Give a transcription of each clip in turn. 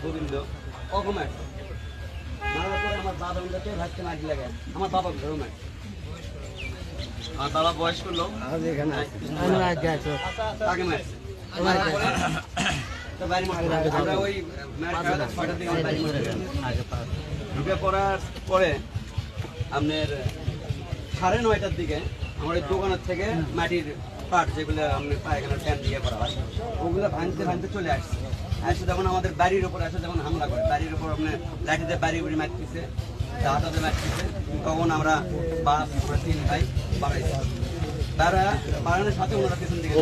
গোবিন্দ ওরকম মারছে। মারার পরে আমার বাবা ভাবতে মাটি লাগে, আমার বাবা ঘরেও মারছে। আমার বাবা বয়স্ক লোক তাকে মারছে। আমরা ওই ছয়টার দিকে ঢুকে পড়ার পরে আপনার 9:30টার দিকে আমার ওই দোকানের থেকে মাটির পাট যেগুলো আপনার পায়খানার ট্যান দিয়ে করা হয় ওগুলো ভাঙতে চলে আসছে। আসে যখন আমাদের বাড়ির উপর আসে যখন হামলা করে, বাড়ির উপর আপনার লাঠিতে বাড়ি উড়ি মারতেছে, হাতাতে মারতেছে, তখন আমরা বাপ 3 ভাই বাড়াইছি। তারা বাড়ানোর সাথে ওনারা পেছন দিকে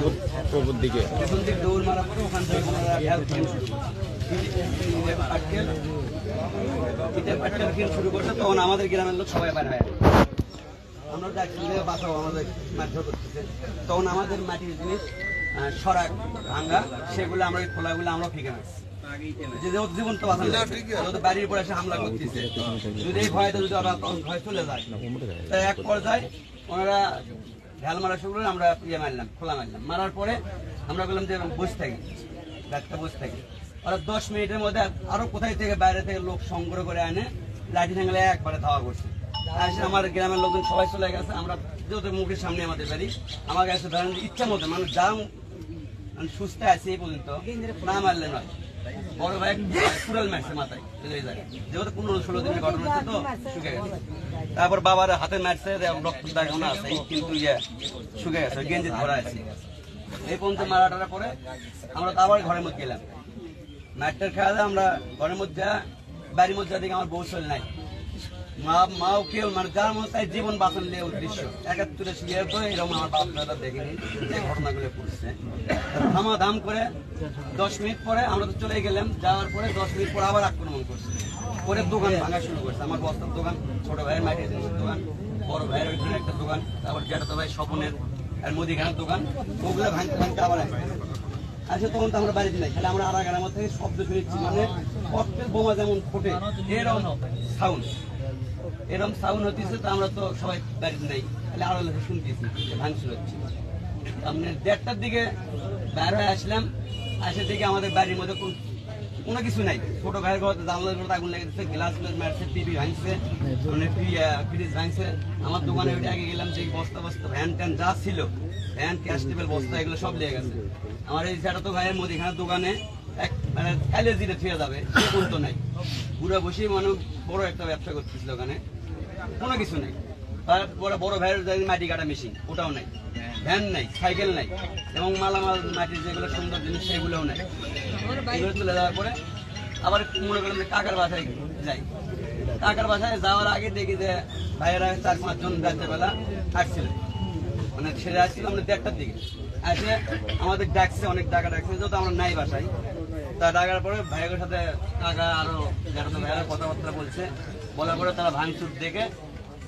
দৌড় মারার পরে ওখান থেকে ওনারা পাটকেল শুরু করছে। তখন আমাদের গ্রামের লোক সবাই বাইরে হয়, আমরা যাচ্ছি বাসাও আমাদের মারধর করতেছে। তখন আমাদের মাটির জিনিস সরাক ভাঙ্গা সেগুলো আমরা খোলাগুলো আমরা ফিকে মারছি। জীবন্ত বাড়ির উপর এসে হামলা করতেছে, যদি এই ভয়তে যদি ওরা ভয় চলে যায়, তাই এক পর্যায়ে ওনারা ঢাল মারা শুরু করে আমরা মারলাম, খোলা মারলাম। মারার পরে আমরা বললাম যে বসে থাকি, রাতটা বসে থাকি। ওরা 10 মিনিটের মধ্যে আরো কোথায় থেকে বাইরে থেকে লোক সংগ্রহ করে আনে লাঠি ঠেঙ্গলে একবারে ধাওয়া করছে। আমার গ্রামের লোকজন সবাই চলে গেছে। আমরা যেহেতু মুখের সামনে আমাদের বাড়ি, আমার কাছে ধরেন ইচ্ছা মতো মানুষ যা সুস্থ আছে এই পর্যন্ত না মারলে নয়। বড় ভাই কুড়াল মারছে মাথায়, যেহেতু 15-16 দিনের ঘটনা হচ্ছে তো শুকে গেছে। তারপর বাবার হাতে মারছে, রক্ত দাগানো আছে কিন্তু শুকে গেছে, গেঞ্জি ধরা আছে। এই পর্যন্ত মারাটার পরে আমরা তো আবার ঘরের মধ্যে গেলাম। মাঠটার খেলা আমরা ঘরের মধ্যে বাড়ির মধ্যে দিকে আমার বউ চল নাই, মাও কেউ মানে যার মধ্যে জীবন বাঁচানোর উদ্দেশ্য 71 শিয়ার করে এরকম আমার বাপ দাদা দেখেনি যে ঘটনাগুলো করছে। ধামাধাম করে 10 মিনিট পরে আমরা তো চলে গেলাম। যাওয়ার পরে 10 মিনিট পরে আবার আক্রমণ করছে, পরে দোকান ভাঙা শুরু করছে। আমার বস্তার দোকান, ছোট ভাইয়ের মাটির জিনিসের দোকান, বড় ভাইয়ের ওইখানে একটা দোকান, তারপর জ্যাঠাতো ভাই স্বপনের আর মুদিখানার দোকান, ওগুলো ভাঙতে আবার আসে। তখন তো আমরা বাড়িতে নাই, খালি আমরা আড়াগাড়ার মধ্যে শব্দ শুনেছি, মানে ককটেল বোমা যেমন ফোটে এরকম সাউন্ড হতেছে। তো আমরা তো সবাই বাড়িতে নাই, খালি আড়ালে শুনতেছি ভাঙচুর হচ্ছে। আমরা 1:30টার দিকে বাইরে হয়ে আসলাম, আসে দিকে আমাদের বাড়ির মধ্যে কোনো কিছু নাই। ছোট ভাইয়ের ঘর জানলার ঘরে আগুন লেগে দিচ্ছে, গ্লাস মারছে, টিভি ভাঙছে, ফ্রিজ ভাঙছে। আমার দোকানে ওইটা আগে গেলাম, যে বস্তা ভ্যান ট্যান যা ছিল, ভ্যান ক্যাশ টেবিল বস্তা এগুলো সব লেগে গেছে। আমার এই জ্যাঠাতো ভাইয়ের মুদিখানার দোকানে মানে কালে জিরে ফিরে যাবে সে বলতো নাই, পুরো বসে মানে বড় একটা ব্যবসা করতেছিল, ওখানে কোনো কিছু নেই। তারপরে বড় ভাইয়ের মাটি কাটা মেশিন ওটাও নাই, ভ্যান নাই, সাইকেল নাই, এবং মালামাল মাটির যেগুলো সুন্দর জিনিস সেগুলোও নাই। এগুলো চলে যাওয়ার পরে আবার মনে করলাম যে কাকার বাসায় যাই। কাকার বাসায় যাওয়ার আগে দেখি যে ভাইয়েরা 4-5 জন রাত্রেবেলা আসছিল, মানে ছেড়ে আসছিল আমরা 1:30টার দিকে। আসে আমাদের ডাকছে, অনেক টাকা ডাকছে, যেহেতু আমরা নাই বাসায়। তা ডাকার পরে ভাইয়ের সাথে কাকা আরো যারা ভাইয়েরা কথাবার্তা বলছে, বলার পরে তারা ভাঙচুর দেখে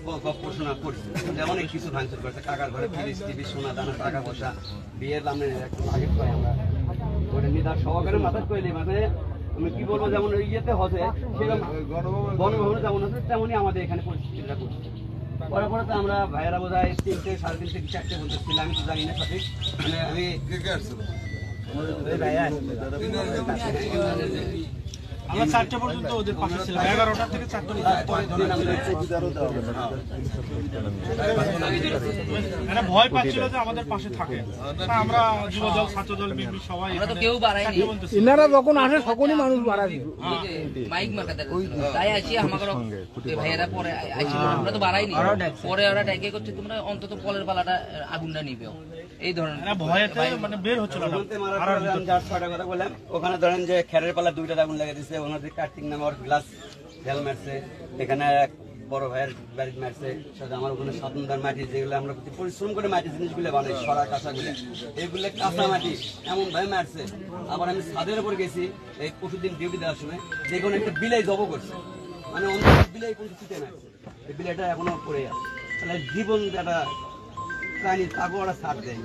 গবেষণা করছে, অনেক কিছু ভাঙচুর করছে। কাকার ঘরে ফ্রিজ, টিভি, সোনা দানা, টাকা পয়সা, বিয়ের দামে একটু আগে পাই আমরা ওটা নিদার সহকারে মাথায় করে দিই। মানে আমি কি বলবো, যেমন ইয়েতে হচ্ছে সেরকম গণভবনে যেমন হচ্ছে তেমনই আমাদের এখানে পরিস্থিতিটা করছে। পরে পরে তো আমরা ভাইয়েরা বোধ হয় 3টে, 3:30 থেকে 4টে বলতেছিল, আমি তো জানি না সঠিক। মানে আমি আমরা 4টে পর্যন্ত ওদের পাশে ছিলাম, 11টা থেকে 4টা। এরা ভয় পাচ্ছিল যে আমাদের পাশে থাকে। আমরা যুবদল, ছাত্রদল, বিএনপি সবাই কেউ বাড়ায়নি। ইনারা যখন আসে তখনই মানুষ বাড়ায় মাইক মার্কাতে তাই আসি আমাকে ভাইয়েরা পরে আইছিল, আমরা তো বাড়াইনি। পরে ওরা ডাইকে করছে তোমরা অন্তত পলের পালাটা আগুনটা নিবে, এই ধরনের ভয়েতে মানে বের হচ্ছিল না। কথা বললাম ওখানে ধরেন যে খেরের পালা 2টা আগুন লেগে দিচ্ছে, ওনাদের কার্তিক নামে ওর গ্লাস ঢেল মারছে, এখানে এক বড় ভাইয়ের বাড়ি মারছে। সাথে আমার ওখানে সাতনদার মাটি, যেগুলো আমরা পরিশ্রম করে মাটি জিনিসগুলো বানাই, সরা কাঁচাগুলো, এগুলো কাঁচা মাটি এমন ভাবে মারছে। আবার আমি ছাদের উপর গেছি এই পরশুদিন ডিউটি দেওয়ার সময়, যে কোনো একটা বিলাই জব করছে, মানে অন্য বিলাই কিন্তু ছুটে মারছে, এই বিলাইটা এখনো পড়ে আছে। তাহলে জীবন একটা প্রাণী, তাকে ওরা ছাড় দেয়,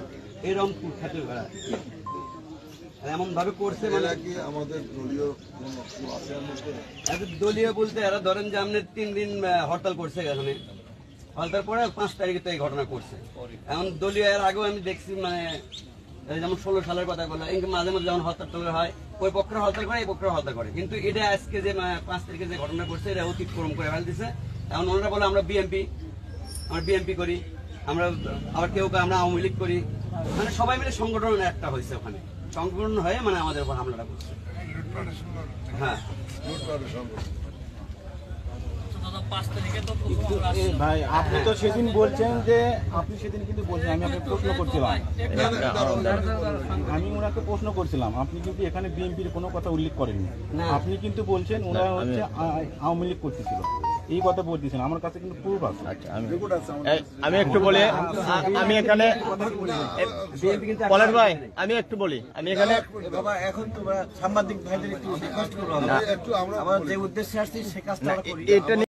এরকম কুখ্যাতি করা এমন ভাবে করছে। মানে কি আমাদের দলীয় বলতে এরা ধরেন যে আপনি 3 দিন হরতাল করছে, এখানে হরতাল পরে 5 তারিখে তো এই ঘটনা করছে। এখন দলীয় এর আগেও আমি দেখছি, মানে যেমন 16 সালের কথা বলা, মাঝে মাঝে যখন হরতাল হয় ওই পক্ষের হরতাল করে, এই পক্ষের হরতাল করে। কিন্তু এটা আজকে যে 5 তারিখে যে ঘটনা করছে এটা অতিক্রম করে ফেলতেছে। এখন ওনারা বলে আমরা বিএনপি করি, আমরা আবার কেউ আমরা আওয়ামী লীগ করি, মানে সবাই মিলে সংগঠন একটা হয়েছে ওখানে, সংগঠন হয়ে মানে আমাদের উপর হামলাটা করছে। হ্যাঁ ভাই আপনি তো সেদিন বলছেন যে আপনি সেদিন কিন্তু বলছেন, আমি আপনাকে প্রশ্ন করছিলাম, আমি ওনাকে প্রশ্ন করছিলাম, আপনি কিন্তু এখানে বিএনপির কোনো কথা উল্লেখ করেননি। আপনি কিন্তু বলছেন ওনারা হচ্ছে আওয়ামী লীগ করতেছিল, এই কথা বলতেছেন। আমার কাছে কিন্তু প্রুফ আছে। আমি একটু বলি, আমি এখানে পলাশ ভাই আমি একটু বলি, আমি এখানে বাবা এখন তোমরা সাংবাদিক ভাইদের একটু রিকোয়েস্ট করবো, আমরা যে উদ্দেশ্যে আসছি সে কাজটা করি। এটা